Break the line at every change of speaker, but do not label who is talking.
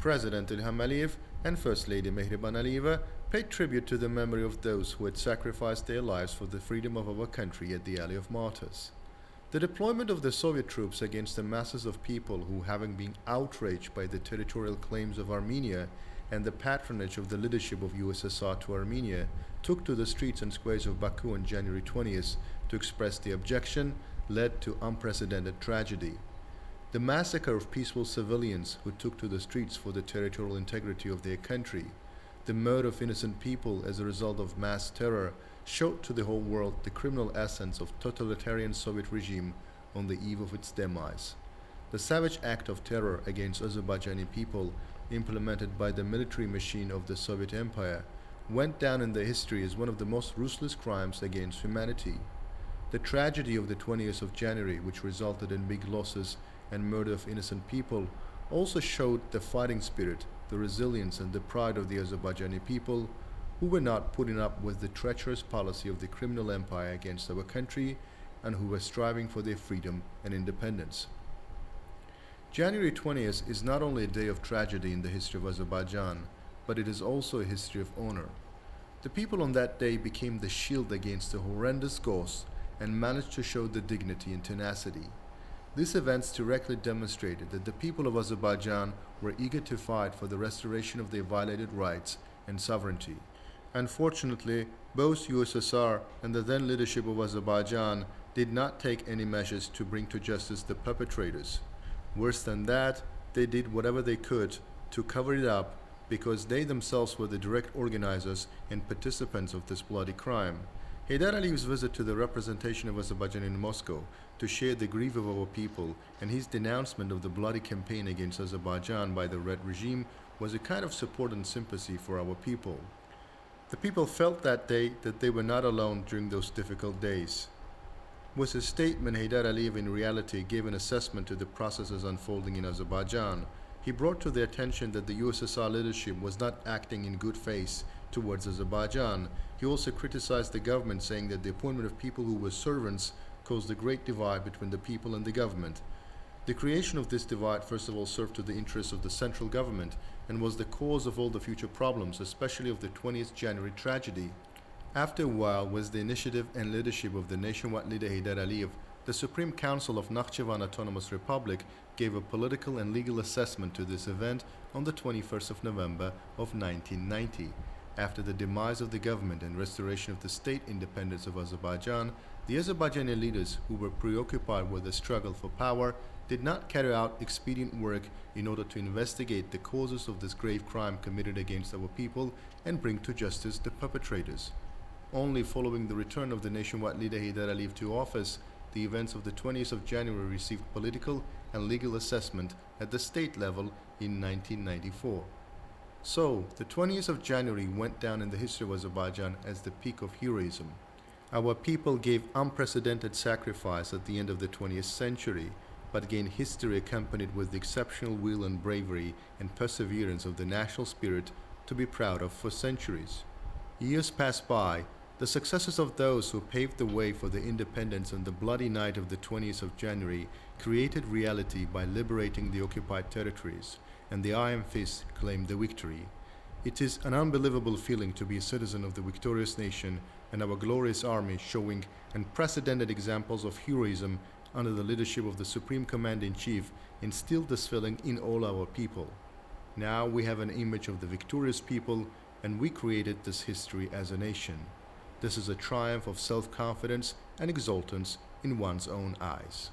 President Ilham Aliyev and First Lady Mehriban Aliyeva paid tribute to the memory of those who had sacrificed their lives for the freedom of our country at the Alley of Martyrs. The deployment of the Soviet troops against the masses of people who, having been outraged by the territorial claims of Armenia and the patronage of the leadership of USSR to Armenia, took to the streets and squares of Baku on January 20th to express the objection, led to unprecedented tragedy. The massacre of peaceful civilians who took to the streets for the territorial integrity of their country, the murder of innocent people as a result of mass terror, showed to the whole world the criminal essence of totalitarian Soviet regime on the eve of its demise. The savage act of terror against Azerbaijani people, implemented by the military machine of the Soviet Empire, went down in the history as one of the most ruthless crimes against humanity. The tragedy of the 20th of January, which resulted in big losses and murder of innocent people, also showed the fighting spirit, the resilience and the pride of the Azerbaijani people, who were not putting up with the treacherous policy of the criminal empire against our country and who were striving for their freedom and independence. January 20th is not only a day of tragedy in the history of Azerbaijan, but it is also a history of honor. The people on that day became the shield against the horrendous ghosts and managed to show the dignity and tenacity. These events directly demonstrated that the people of Azerbaijan were eager to fight for the restoration of their violated rights and sovereignty. Unfortunately, both USSR and the then leadership of Azerbaijan did not take any measures to bring to justice the perpetrators. Worse than that, they did whatever they could to cover it up because they themselves were the direct organizers and participants of this bloody crime. Heydar Aliyev's visit to the representation of Azerbaijan in Moscow to share the grief of our people and his denouncement of the bloody campaign against Azerbaijan by the Red regime was a kind of support and sympathy for our people. The people felt that day that they were not alone during those difficult days. With his statement, Heydar Aliyev in reality gave an assessment to the processes unfolding in Azerbaijan. He brought to the attention that the USSR leadership was not acting in good faith towards Azerbaijan. He also criticized the government, saying that the appointment of people who were servants caused a great divide between the people and the government. The creation of this divide first of all served to the interests of the central government and was the cause of all the future problems, especially of the 20th January tragedy. After a while, with the initiative and leadership of the nationwide leader Heydar Aliyev, the Supreme Council of Nakhchivan Autonomous Republic gave a political and legal assessment to this event on the 21st of November of 1990. After the demise of the government and restoration of the state independence of Azerbaijan, the Azerbaijani leaders who were preoccupied with the struggle for power did not carry out expedient work in order to investigate the causes of this grave crime committed against our people and bring to justice the perpetrators. Only following the return of the nationwide leader Heydar Aliyev to office, the events of the 20th of January received political and legal assessment at the state level in 1994. So, the 20th of January went down in the history of Azerbaijan as the peak of heroism. Our people gave unprecedented sacrifice at the end of the 20th century, but gained history accompanied with the exceptional will and bravery and perseverance of the national spirit to be proud of for centuries. Years passed by. The successes of those who paved the way for the independence on the bloody night of the 20th of January created reality by liberating the occupied territories, and the Iron Fist claimed the victory. It is an unbelievable feeling to be a citizen of the victorious nation and our glorious army showing unprecedented examples of heroism under the leadership of the Supreme Commander-in-Chief instilled this feeling in all our people. Now we have an image of the victorious people and we created this history as a nation. This is a triumph of self-confidence and exultance in one's own eyes.